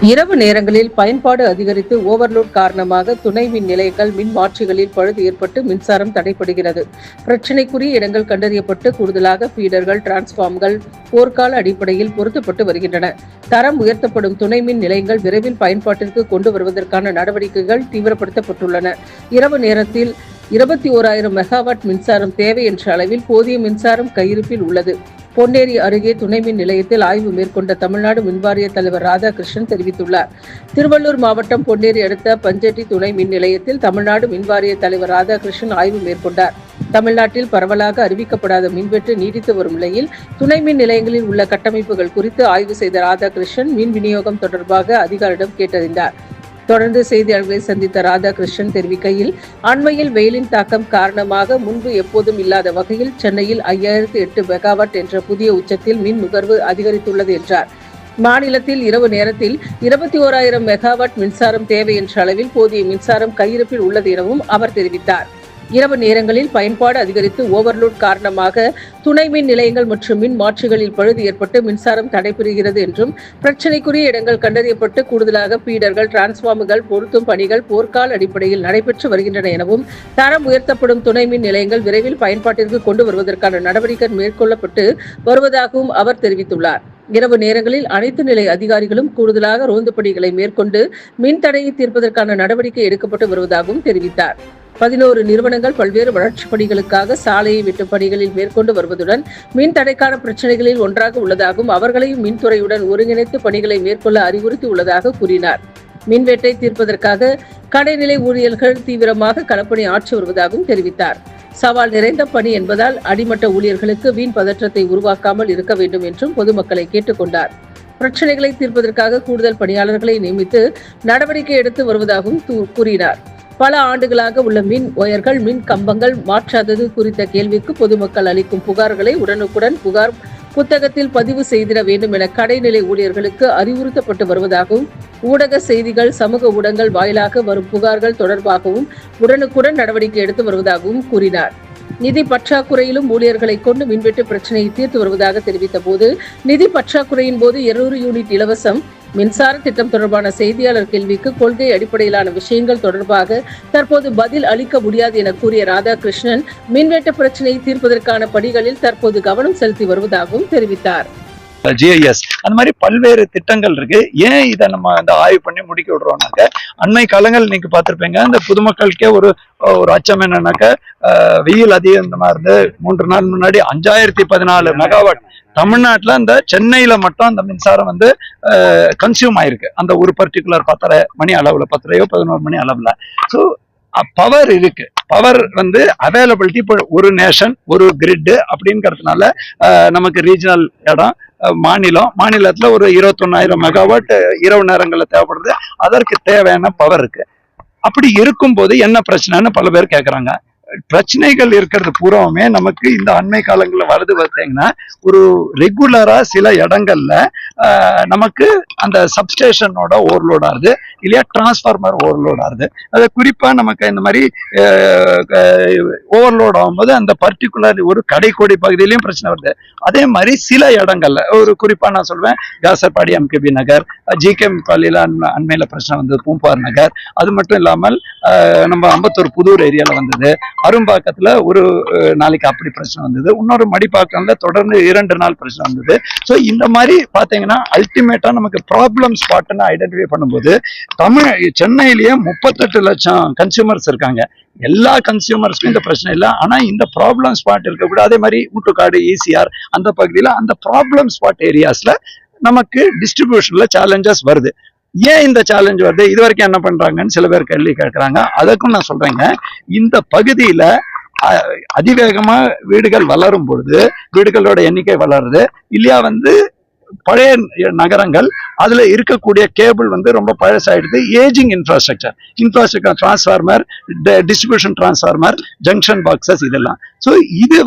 இரவு நேரங்களில் பயன்பாடு அதிகரித்து ஓவர்லோட் காரணமாக துணை மின் நிலையங்கள் மின் மாற்றிகளில் பழுது ஏற்பட்டு மின்சாரம் தடைபடுகிறது. பிரச்சினைக்குரிய இடங்கள் கண்டறியப்பட்டு கூடுதலாக ஃபீடர்கள், டிரான்ஸ்பார்மர்கள் போர்க்கால அடிப்படையில் பொருத்தப்பட்டு வருகின்றன. தரம் உயர்த்தப்படும் துணை மின் நிலையங்கள் விரைவில் பயன்பாட்டிற்கு கொண்டு வருவதற்கான நடவடிக்கைகள் தீவிரப்படுத்தப்பட்டுள்ளன. இரவு நேரத்தில் 21,000 மெகாவாட் மின்சாரம் தேவை என்ற அளவில் போதிய மின்சாரம் கையிருப்பில் உள்ளது. பொன்னேரி அருகே துணை மின் நிலையத்தில் ஆய்வு மேற்கொண்ட தமிழ்நாடு மின்வாரிய தலைவர் ராதாகிருஷ்ணன் தெரிவித்துள்ளார். திருவள்ளூர் மாவட்டம் பொன்னேரி அடுத்த பஞ்சட்டி துணை மின் நிலையத்தில் தமிழ்நாடு மின்வாரிய தலைவர் ராதாகிருஷ்ணன் ஆய்வு மேற்கொண்டார். தமிழ்நாட்டில் பரவலாக அறிவிக்கப்படாத மின்வெட்டு நீடித்து வரும் நிலையில் துணை மின் நிலையங்களில் உள்ள கட்டமைப்புகள் குறித்து ஆய்வு செய்த ராதாகிருஷ்ணன் மின் விநியோகம் தொடர்பாக அதிகாரிடம் கேட்டறிந்தார். தொடர்ந்து செய்தியாளர்களை சந்தித்த ராதாகிருஷ்ணன் தெரிவிக்கையில், அண்மையில் வெயிலின் தாக்கம் காரணமாக முன்பு எப்போதும் இல்லாத வகையில் சென்னையில் 5008 மெகாவாட் என்ற புதிய உச்சத்தில் மின் நுகர்வு அதிகரித்துள்ளது என்றார். மாநிலத்தில் இரவு நேரத்தில் 21,000 மெகாவாட் மின்சாரம் தேவை என்ற அளவில் போதிய மின்சாரம் கையிருப்பில் உள்ளது எனவும் அவர் தெரிவித்தார். இரவு நேரங்களில் பயன்பாடு அதிகரித்து ஓவர்லோட் காரணமாக துணை மின் நிலையங்கள் மற்றும் மின் மாற்றிகளில் பழுது ஏற்பட்டு மின்சாரம் தடைபெறுகிறது என்றும், பிரச்சினைக்குரிய இடங்கள் கண்டறியப்பட்டு கூடுதலாக ஃபீடர்கள், டிரான்ஸ்பார்மர்கள் பொருத்தும் பணிகள் போர்க்கால அடிப்படையில் நடைபெற்று வருகின்றன எனவும், தரம் உயர்த்தப்படும் துணை மின் நிலையங்கள் விரைவில் பயன்பாட்டிற்கு கொண்டு வருவதற்கான நடவடிக்கை மேற்கொள்ளப்பட்டு வருவதாகவும் அவர் தெரிவித்துள்ளார். இரவு நேரங்களில் அனைத்து நிலை அதிகாரிகளும் கூடுதலாக ரோந்து பணிகளை மேற்கொண்டு மின் தடையை தீர்ப்பதற்கான நடவடிக்கை எடுக்கப்பட்டு வருவதாகவும் தெரிவித்தார். 11 நிறுவனங்கள் பல்வேறு வளர்ச்சிப் பணிகளுக்காக சாலையை வெட்டும் பணிகளில் மேற்கொண்டு வருவதுடன் மின் தடைக்கான பிரச்சினைகளில் ஒன்றாக உள்ளதாகவும், அவர்களையும் மின்துறையுடன் ஒருங்கிணைத்து பணிகளை மேற்கொள்ள அறிவுறுத்தி உள்ளதாக கூறினார். மின்வெட்டை தீர்ப்பதற்காக கடைநிலை ஊழியர்கள் தீவிரமாக களப்பணி ஆற்றி வருவதாகவும் தெரிவித்தார். சவால் நிறைந்த பணி என்பதால் அடிமட்ட ஊழியர்களுக்கு வீண் பதற்றத்தை உருவாக்காமல் இருக்க வேண்டும் என்றும் பொதுமக்களை கேட்டுக் கொண்டார். பிரச்சினைகளை தீர்ப்பதற்காக கூடுதல் பணியாளர்களை நியமித்து நடவடிக்கை எடுத்து வருவதாகவும் கூறினார். பல ஆண்டுகளாக உள்ள மின் ஒயர்கள், மின் கம்பங்கள் மாற்றாதது குறித்த கேள்விக்கு பொதுமக்கள் அளிக்கும் புகார்களை உடனுக்குடன் புகார் புத்தகத்தில் பதிவு செய்திட வேண்டும் என கடைநிலை ஊழியர்களுக்கு அறிவுறுத்தப்பட்டு வருவதாகவும், ஊடக செய்திகள், சமூக ஊடகங்கள் வாயிலாக வரும் புகார்கள் தொடர்பாகவும் உடனுக்குடன் நடவடிக்கை எடுத்து வருவதாகவும் கூறினார். நிதி பற்றாக்குறையிலும் ஊழியர்களை கொண்டு மின்வெட்டு பிரச்சினையை தீர்த்து வருவதாக தெரிவித்த போது, நிதி பற்றாக்குறையின் போது 200 யூனிட் இலவசம் மின்சார திட்டம் தொடர்பான செய்தியாளர் கேள்விக்கு கொள்கை அடிப்படையிலான விஷயங்கள் தொடர்பாக தற்போது பதில் அளிக்க முடியாது என கூறிய ராதாகிருஷ்ணன், மின்வெட்டு பிரச்சினையை தீர்ப்பதற்கான பணிகளில் தற்போது கவனம் செலுத்தி வருவதாகவும் தெரிவித்தார். ஜிஐஎஸ் அந்த மாதிரி பல்வேறு திட்டங்கள் இருக்கு. ஏன் இதை நம்ம ஆய்வு பண்ணி முடிக்க விடுறோம்னாக்க, அண்மை காலங்கள் நீங்க பார்த்திருப்பீங்க, இந்த பொதுமக்களுக்கே ஒரு அச்சம் என்னன்னாக்க, வெயில் அதிகமா இருந்து 3 நாள் முன்னாடி 5014 மெகாவாட் தமிழ்நாட்டுல அந்த சென்னையில மட்டும் அந்த மின்சாரம் கன்சியூம் ஆயிருக்கு. அந்த ஒரு பர்டிகுலர் 10:30 மணி அளவுல, 10:30 11 மணி அளவுல. ஸோ பவர் இருக்கு. பவர் அவைலபிலிட்டி இப்போ ஒரு நேஷன் ஒரு கிரிட் அப்படிங்கிறதுனால நமக்கு ரீஜனல் இடம், மாநிலத்துல ஒரு 21,000 மெகாவாட் இரவு நேரங்களில் தேவைப்படுது. அதற்கு தேவையான பவர் இருக்கு. அப்படி இருக்கும்போது என்ன பிரச்சனைன்னு பல பேர் கேட்கறாங்க. பிரச்சனைகள் இருக்கிறது பூராவுமே நமக்கு இந்த அண்மை காலங்களில் வருது பார்த்தீங்கன்னா, ஒரு ரெகுலரா சில இடங்கள்ல நமக்கு அந்த சப்ஸ்டேஷனோட ஓவர்லோட் ஆகுது, இல்லையா டிரான்ஸ்ஃபார்மர் ஓவர்லோட் ஆகுது. அது குறிப்பா நமக்கு இந்த மாதிரி ஓவர்லோட் ஆகும்போது அந்த பர்டிகுலர் ஒரு கடைக்கோடி பகுதியிலையும் பிரச்சனை வருது. அதே மாதிரி சில இடங்கள்ல ஒரு குறிப்பா நான் சொல்வேன், காசர்பாடி எம்கேபி நகர், ஜிகேஎம் பள்ளியில அண்மையில பிரச்சனை வந்தது, பூம்பார் நகர். அது மட்டும் இல்லாமல் நம்ம அம்பத்தூர் புதூர் ஏரியால வந்தது, அரும்பாக்கத்துல ஒரு நாளைக்கு அப்படி பிரச்சனை வந்தது, இன்னொரு மடிப்பாக்கம்ல தொடர்ந்து 2 நாள் பிரச்சனை வந்தது. ஸோ இந்த மாதிரி பாத்தீங்கன்னா அல்டிமேட்டா நமக்கு ப்ராப்ளம் ஸ்பாட்னு ஐடென்டிஃபை பண்ணும்போது, சென்னையிலேயே 38 லட்சம் கன்சியூமர்ஸ் இருக்காங்க. எல்லா கன்சியூமர்ஸ்க்கும் இந்த பிரச்சனை இல்லை. ஆனா இந்த ப்ராப்ளம் ஸ்பாட் இருக்கக்கூடாது. அதே மாதிரி ஊட்டுக்காடு, ஈசிஆர் அந்த பகுதியில அந்த ப்ராப்ளம் ஸ்பாட் ஏரியாஸ்ல நமக்கு டிஸ்ட்ரிபியூஷன்ல சேலஞ்சஸ் வருது. ஏன் இந்த சேலஞ்ச் வருது, இது வரைக்கும் என்ன பண்றாங்கன்னு சில பேர் கேள்வி கேட்கறாங்க. அதுக்கும் நான் சொல்றேங்க, இந்த பகுதியில அதிவேகமா வீடுகள் வளரும் பொழுது வீடுகளோட எண்ணிக்கை வளருது, இல்லையா பழைய நகரங்கள் அதுல இருக்கக்கூடிய கேபிள் ரொம்ப பழசாயிடுது. Ageing infrastructure transformer, distribution transformer, junction boxes இதெல்லாம். ஸோ இது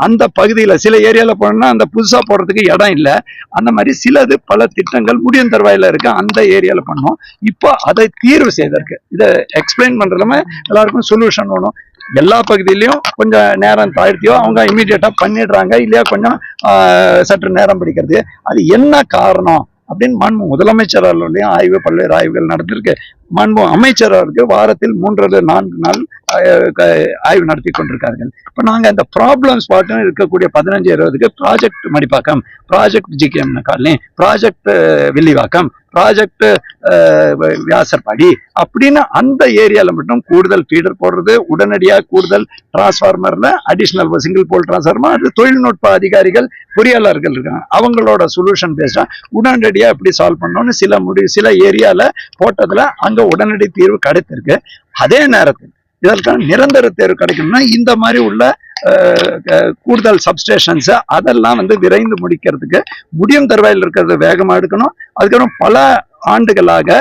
அந்த பகுதியில சில ஏரியால போனோம்னா அந்த புதுசா போடுறதுக்கு இடம் இல்லை. அந்த மாதிரி சிலது பல திட்டங்கள் முடியும் தருவாயில இருக்கு, அந்த ஏரியால பண்ணோம். இப்போ அதை தீர்வு செய்தற்கு இதை எக்ஸ்பிளைன் பண்றதுமே எல்லாருக்கும் சொல்யூஷன் வேணும். எல்லா பகுதியிலையும் கொஞ்சம் நேரம் தாழ்த்தியோ அவங்க இமீடியட்டா பண்ணிடுறாங்க, இல்லையா கொஞ்சம் சற்று நேரம் பிடிக்கிறது. அது என்ன காரணம் அப்படின்னு மாண்பு முதலமைச்சராலையும் பல்வேறு ஆய்வுகள் நடந்திருக்கு. மாண்பு அமைச்சருக்கு வாரத்தில் 3-4 நாள் ஆய்வு நடத்தி கொண்டிருக்கார்கள். இப்ப நாங்க இந்த ப்ராப்ளம் ஸ்பாட் இருக்கக்கூடிய 15-20க்கு project Madipakkam, project GKM colony, project Villivakkam, project Vyasarpadi அப்படின்னு அந்த ஏரியால மட்டும் கூடுதல் ஃபீடர் போடுறது, உடனடியாக கூடுதல் டிரான்ஸ்ஃபார்மர்ல அடிஷனல் சிங்கிள் போல் டிரான்ஸ்ஃபார்மர், அது தொழில்நுட்ப அதிகாரிகள் பொறியாளர்கள் இருக்காங்க, அவங்களோட சொல்யூஷன் பேஸ்டா உடனடியா எப்படி சால்வ் பண்ணணும்னு சில ஏரியால போட்டதுல அங்க உடனடி தீர்வு கிடைத்திருக்கு. அதே நேரத்தில் இதற்கான நிரந்தர தேர்வு கிடைக்கணும்னா இந்த மாதிரி உள்ள கூடுதல் சப்ஸ்டேஷன்ஸ் அதெல்லாம் விரைந்து முடிக்கிறதுக்கு முடியும் தருவாயில் இருக்கிறத வேகமா எடுக்கணும். அதுக்கப்புறம் பல ஆண்டுகளாக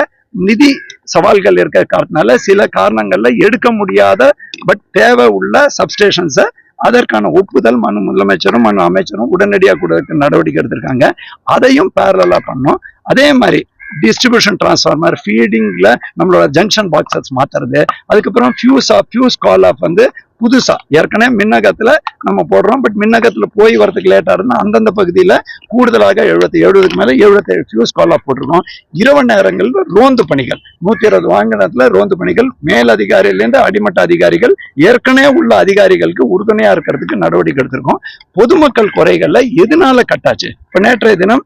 நிதி சவால்கள் இருக்கிற காரணத்தினால சில காரணங்கள்ல எடுக்க முடியாத பட் தேவை உள்ள சப்ஸ்டேஷன்ஸை அதற்கான ஒப்புதல் முதலமைச்சரும் அமைச்சரும் உடனடியாக கூட நடவடிக்கை எடுத்திருக்காங்க. அதையும் பேரலா பண்ணோம். அதே மாதிரி டிஸ்ட்ரிபியூஷன் டிரான்ஸ்ஃபார்மர், ஃபீடிங்ல நம்மளோட ஜங்ஷன் பாக்ஸஸ் மாத்துறது, அதுக்கப்புறம் ஃபியூஸ் கால் ஆஃப் புதுசா ஏற்கனவே மின்னகத்துல நம்ம போடுறோம், பட் மின்னகத்துல போய் வரதுக்கு லேட்டா இருந்தா அந்தந்த பகுதியில கூடுதலாக 70க்கு மேல 77 ஃபியூஸ் கால் ஆஃப் போட்டிருக்கோம். இரவு நேரங்கள்ல ரோந்து பணிகள் 120 வாங்கினத்துல ரோந்து பணிகள் மேல் அதிகாரியிலேருந்து அடிமட்ட அதிகாரிகள் ஏற்கனவே உள்ள அதிகாரிகளுக்கு உறுதுணையா இருக்கிறதுக்கு நடவடிக்கை எடுத்திருக்கோம். பொதுமக்கள் குறைகள்ல எதனால கட்டாச்சு, இப்ப நேற்றைய தினம்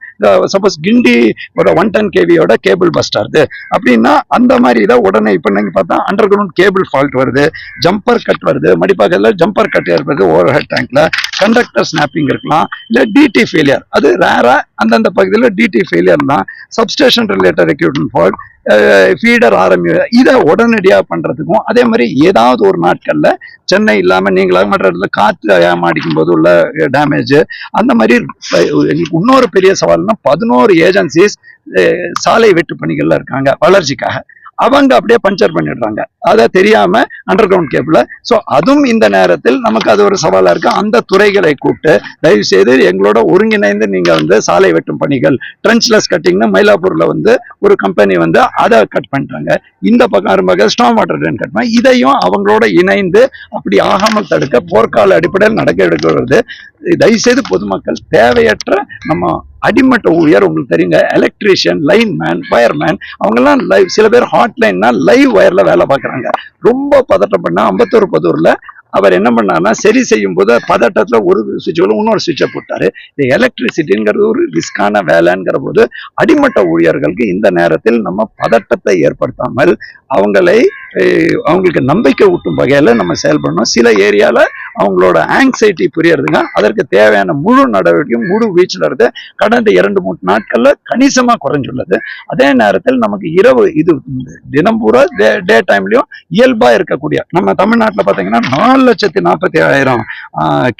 சப்போஸ் கிண்டி 110 kVயோட கேபிள் பஸ்ட் ஆகுது அப்படின்னா அந்த மாதிரி இதை உடனே இப்ப நீங்க பார்த்தா அண்டர் கிரவுண்ட் கேபிள் ஃபால்ட் வருது, ஜம்பர் கட் வருது, மடிப்பாக்கல்ல ஜம்பர் கட் ஏற்படுது, ஓவர் ஹெட் டேங்க்ல கண்டக்டர் ஸ்னாப்பிங் இருக்கலாம், இல்ல டிடி ஃபெயிலியர், அது ரேரா அந்தந்த பகுதியில் டிடி ஃபெயிலியர் தான், substation related equipment fault, feeder RMU, இதை உடனடியாக பண்றதுக்கும் அதே மாதிரி ஏதாவது ஒரு நாட்கள்ல சென்னை இல்லாம நீங்களாக மற்ற இடத்துல காற்று அடிக்கும் போது உள்ள டேமேஜ், அந்த மாதிரி இன்னொரு பெரிய சவால்னா 11 ஏஜென்சிஸ் சாலை வெட்டு பணிகள்ல இருக்காங்க வளர்ச்சிக்காக, அவங்க அப்படியே பஞ்சர் பண்ணிடுறாங்க அதை தெரியாம அண்டர் கிரவுண்ட் கேபிள. ஸோ அதுவும் இந்த நேரத்தில் நமக்கு அது ஒரு சவாலா இருக்கு. அந்த துறைகளை கூப்பிட்டு தயவு செய்து எங்களோட ஒருங்கிணைந்து நீங்க சாலை வெட்டும் பணிகள், ட்ரென்ச்லெஸ் கட்டிங்னு மயிலாப்பூர்ல ஒரு கம்பெனி அதை கட் பண்றாங்க, இந்த பக்கம் ஸ்டாம் வாட்டர் ட்ரெயின் கட் பண்ண, இதையும் அவங்களோட இணைந்து அப்படி ஆகாமல் தடுக்க போர்க்கால அடிப்படையில் நடக்க எடுக்கிறது. தயவுசெய்து பொதுமக்கள் தேவையற்ற நம்ம அடிமட்ட ஊழியர் உங்களுக்கு தெரியுங்க, எலக்ட்ரீஷியன், லைன்மேன், வயர்மேன், அவங்கெல்லாம் சில பேர் ஹாட்லைன்னா லைவ் வயர்ல வேலை பார்க்குறாங்க. ரொம்ப பதட்டம் பண்ணா அம்பத்தூர்ல அவர் என்ன பண்ணாருன்னா சரி செய்யும் போது பதட்டத்துல ஒரு சுவிட்ச் இன்னொரு சுவிட்சை போட்டாரு. இந்த எலக்ட்ரிசிட்டிங்கிறது ஒரு ரிஸ்கான வேலைங்கிற போது அடிமட்ட ஊழியர்களுக்கு இந்த நேரத்தில் நம்ம பதட்டத்தை ஏற்படுத்தாமல் அவங்களுக்கு நம்பிக்கை ஊட்டும் வகையில நம்ம செயல்படணும். சில ஏரியால அவங்களோட ஆங்ஸைட்டி புரியறதுங்க, அதற்கு தேவையான முழு நடவடிக்கையும் முழு வீச்சில் இருந்து கடந்த 2-3 நாட்கள்ல கணிசமா குறைஞ்சுள்ளது. அதே நேரத்தில் நமக்கு இரவு இது தினம் பூரா டே டைம்லயும் இயல்பா இருக்கக்கூடிய நம்ம தமிழ்நாட்டில் பார்த்தீங்கன்னா 4,47,000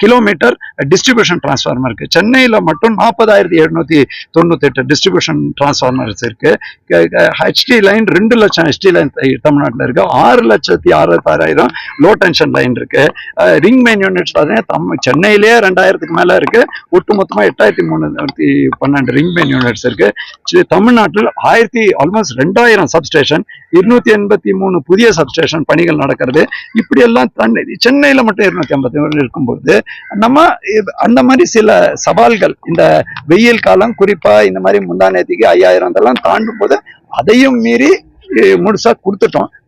கிலோமீட்டர் டிஸ்ட்ரிபியூஷன் டிரான்ஸ்ஃபார்மர் இருக்கு. சென்னையில மட்டும் 40,798 டிஸ்ட்ரிபியூஷன் டிரான்ஸ்ஃபார்மர்ஸ் இருக்கு. ஹெச்டி லைன் 2 லட்சம் ஹெச்டி லைன் தமிழ்நாட்டில் இருக்கு. 6,66,000 லோ டென்ஷன் லைன் இருக்கு. ரிங் மெயின் யூனிட்ஸ் பார்த்தீங்கன்னா சென்னையிலேயே 2000க்கு மேல இருக்கு. ஒட்டுமொத்தமா 8,312 ரிங் மெயின் யூனிட்ஸ் இருக்கு. தமிழ்நாட்டில் ஆல்மோஸ்ட் 2000 சப்ஸ்டேஷன், 283 புதிய சப்ஸ்டேஷன் பணிகள் நடக்கிறது. இப்படி எல்லாம் சென்னையில மட்டும் 250 இருக்கும்போது நம்ம அந்த மாதிரி சில சவால்கள் இந்த வெயில் காலம் குறிப்பா இந்த மாதிரி முந்தானேத்திக்கு 5000 இதெல்லாம் தாண்டும் போது அதையும் மீறி முழுசா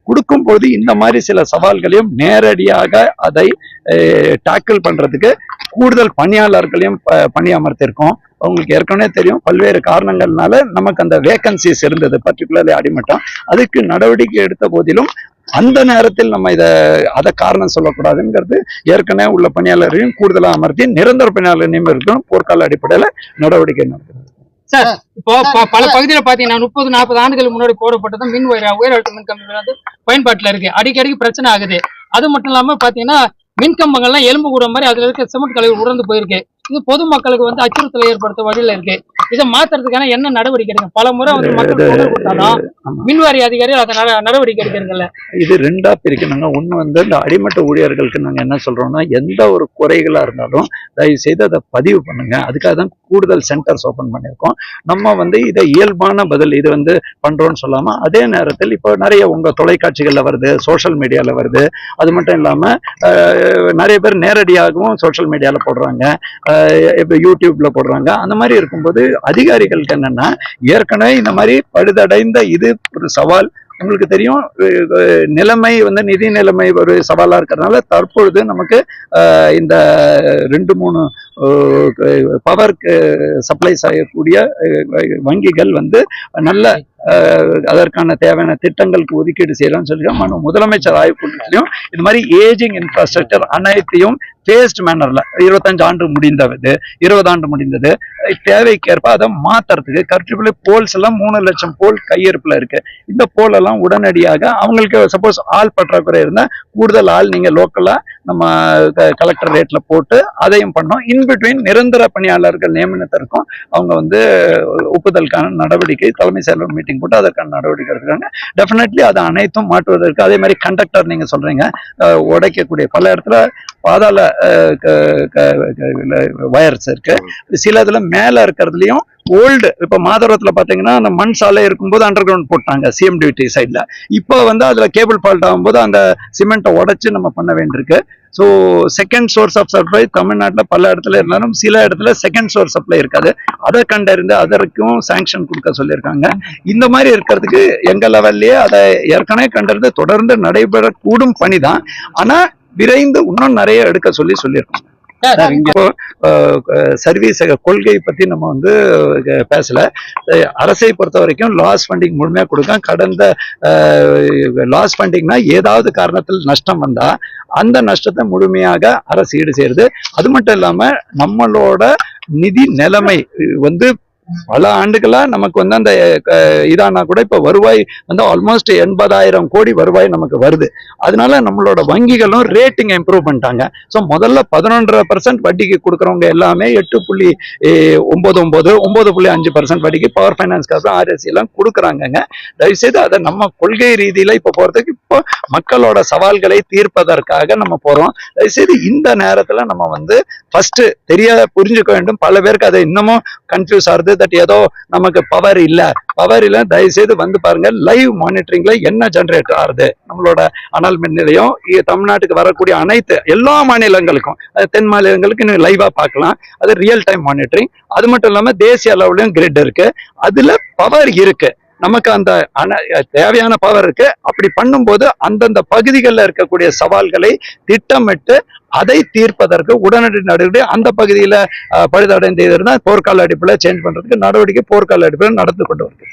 கொடுக்கும் போது இந்த மாதிரி சில சவால்களையும் நேரடியாக அதை டாக்கிள் பண்றதுக்கு கூடுதல் பணியாளர்களையும் பணியமர்த்திருக்கோம். அவங்களுக்கு ஏற்கனவே தெரியும் பல்வேறு காரணங்கள்னால நமக்கு அந்த வேகன்சிஸ் இருந்தது, பர்டிகுலர்லி அடிமட்டம். அதுக்கு நடவடிக்கை எடுத்த போதிலும் அந்த நேரத்தில் நம்ம அதை காரணம் சொல்லக்கூடாதுங்கிறது ஏற்கனவே உள்ள பணியாளரையும் கூடுதலாக அமர்த்தி நிரந்தர பணியாளர் நியமிக்கிறதும் போர்க்கால அடிப்படையில நடவடிக்கை நடக்குது. சார், இப்போ பல பகுதியில பாத்தீங்கன்னா 30-40 ஆண்டுகளுக்கு முன்னாடி போடப்பட்டதும் மின் உயர் அழுத்த மின் கம்பிகள் பயன்பாட்டுல இருக்கு. அடிக்கடி பிரச்சனை ஆகுது. அது மட்டும் இல்லாம பாத்தீங்கன்னா மின் கம்பங்கள்லாம் எலும்பு கூட மாதிரி அதுல இருக்க சிமெண்ட் கலவை உடந்து போயிருக்கு. இது பொதுமக்களுக்கு அச்சுறுத்தலை ஏற்படுத்த வழியில இருக்கு. இதை மாத்துறதுக்கான என்ன நடவடிக்கை எடுங்க? பல முறை மக்கள் கொடுத்தாலும் மின்வாரி அதிகாரிகள் அதை நடவடிக்கை எடுக்கிறீங்கல்ல? இது 2ஆ பிரிக்கணுங்க. ஒண்ணு இந்த அடிமட்ட ஊழியர்களுக்கு நாங்க என்ன சொல்றோம்னா, எந்த ஒரு குறைகளா இருந்தாலும் தயவு செய்து அதை பதிவு பண்ணுங்க. அதுக்காக தான் கூடுதல் சென்டர்ஸ் ஓபன் பண்ணியிருக்கோம். நம்ம இதை இயல்பான பதில் இது பண்றோம்னு சொல்லாம, அதே நேரத்தில் இப்போ நிறைய உங்க தொலைக்காட்சிகள்ல வருது, சோசியல் மீடியால வருது. அது மட்டும் இல்லாம நிறைய பேர் நேரடியாகவும் சோசியல் மீடியால போடுறாங்க. இப்ப யூடியூப்ல போடுறாங்க. அந்த மாதிரி இருக்கும்போது அதிகாரிகளுக்கு என்னன்னா, ஏற்கனவே இந்த மாதிரி பழுதடைந்த இது ஒரு சவால். உங்களுக்கு தெரியும், நிலைமை நிதி நிலைமை ஒரு சவாலா இருக்கிறதுனால தற்பொழுது நமக்கு இந்த 2-3 பவர் சப்ளை செய்யக்கூடிய வங்கிகள் நல்ல அதற்கான தேவையான திட்டங்களுக்கு ஒதுக்கீடு செய்யலாம்னு சொல்லியிருக்காங்க. முதலமைச்சர் ஆய்வுக்கூட்டத்திலையும் இது மாதிரி ஏஜிங் இன்ஃப்ராஸ்ட்ரக்சர் அனைத்தையும் பேஸ்ட் மேனர்ல 25 ஆண்டு முடிந்தது, 20 ஆண்டு முடிந்தது, தேவைக்கேற்ப அதை மாத்துறதுக்கு கர்டிபிள் போல்ஸ் எல்லாம் 3 லட்சம் போல் கையிருப்புல இருக்கு. இந்த போல் எல்லாம் உடனடியாக அவங்களுக்கு சப்போஸ் ஆள் பற்றாக்குறை இருந்தா கூடுதல் ஆள் நீங்க லோக்கலா நம்ம கலெக்டர் ரேட்ல போட்டு அதையும் பண்ணோம். இன்பிட்வீன் நிரந்தர பணியாளர்கள் நியமனத்திற்கும் அவங்க ஒப்புதலுக்கான நடவடிக்கை தலைமை செயலர் மீட்டிங் போட்டு அதற்கான நடவடிக்கை எடுக்கிறாங்க. டெஃபினெட்லி அதை அனைத்தும் மாற்றுவதற்கு அதே மாதிரி கண்டக்டர் நீங்க சொல்றீங்க உடைக்கக்கூடிய பல இடத்துல பாதாள வயர்ஸ் இருக்கு. சில இதுல மேல இருக்கிறதுலயும் ஓல்டு இப்ப மாதவரத்துல பாத்தீங்கன்னா அந்த மண் சாலை இருக்கும்போது அண்டர் கிரவுண்ட் போட்டாங்க சிஎம்டிவிடி சைட்ல. இப்போ அதுல கேபிள் ஃபால்ட் ஆகும்போது அந்த சிமெண்ட்டை உடைச்சு நம்ம பண்ண வேண்டியிருக்கு. So second source of supply தமிழ்நாட்டில் பல இடத்துல இருந்தாலும் சில இடத்துல செகண்ட் சோர்ஸ் சப்ளை இருக்காது. அதை கண்டறிந்து அதற்கும் சாங்ஷன் கொடுக்க சொல்லியிருக்காங்க. இந்த மாதிரி இருக்கிறதுக்கு எங்க லெவல்லயே அதை ஏற்கனவே கண்டறிந்து தொடர்ந்து நடைபெறக்கூடும் பணிதான். ஆனா விரைந்து இன்னும் நிறைய எடுக்க சொல்லியிருக்காங்க. இப்போ சர்வீஸ் கொள்கை பத்தி நம்ம பேசல. அரசை பொறுத்த வரைக்கும் லாஸ் ஃபண்டிங் முழுமையா கொடுக்க. கடந்த லாஸ் ஃபண்டிங்னா ஏதாவது காரணத்தில் நஷ்டம் வந்தா அந்த நஷ்டத்தை முழுமையாக அரசு ஈடு செய்யறது. அது மட்டும் இல்லாம நம்மளோட நிதி நிலைமை பல ஆண்டுகளா நமக்கு அந்த இதானா கூட இப்ப வருவாய் ஆல்மோஸ்ட் 80,000 கோடி வருவாய் நமக்கு வருது. அதனால நம்மளோட வங்கிகளும் ரேட்டிங் இம்ப்ரூவ் பண்ணிட்டாங்க. ஸோ முதல்ல 11.5% வட்டிக்கு கொடுக்குறவங்க எல்லாமே 8.99 9.5% வட்டிக்கு பவர் ஃபைனான்ஸ் கார்பரேஷன் ஆர்எஸ்சி எல்லாம் கொடுக்குறாங்க. தயவுசெய்து அதை நம்ம கொள்கை ரீதியில இப்ப போறதுக்கு இப்போ மக்களோட சவால்களை தீர்ப்பதற்காக நம்ம போறோம். தயவுசெய்து இந்த நேரத்துல நம்ம ஃபர்ஸ்ட் புரிஞ்சுக்க வேண்டும். பல பேருக்கு அதை இன்னமும் கன்ஃபியூஸ் ஆகுது. தட் ஏதோ நமக்கு பவர் இல்ல தயவு செய்து பாருங்க. லைவ் மானிட்டரிங்ல என்ன ஜெனரேட் ஆகுது நம்மளோட அனல் மின் நிலையம் தமிழ்நாட்டுக்கு வரக்கூடிய அனைத்து எல்லா மாநிலங்களுக்கும் தென் மாநிலங்களுக்கு லைவா பார்க்கலாம். அது ரியல் டைம் மானிட்டரிங். அது மட்டும் இல்லாம தேசிய அளவுலயும் கிரிட் இருக்கு. அதுல பவர் இருக்கு. நமக்கு அந்த தேவையான பவர் இருக்கு. அப்படி பண்ணும்போது அந்தந்த பகுதிகளில் இருக்கக்கூடிய சவால்களை திட்டமிட்டு அதை தீர்ப்பதற்கு உடனடி நடவடிக்கை அந்த பகுதியில பழுதடைந்து இருந்தால் போர்க்கால அடிப்படையில் சேஞ்ச் பண்றதுக்கு நடவடிக்கை போர்க்கால அடிப்படையில் நடந்து கொண்டு வருது.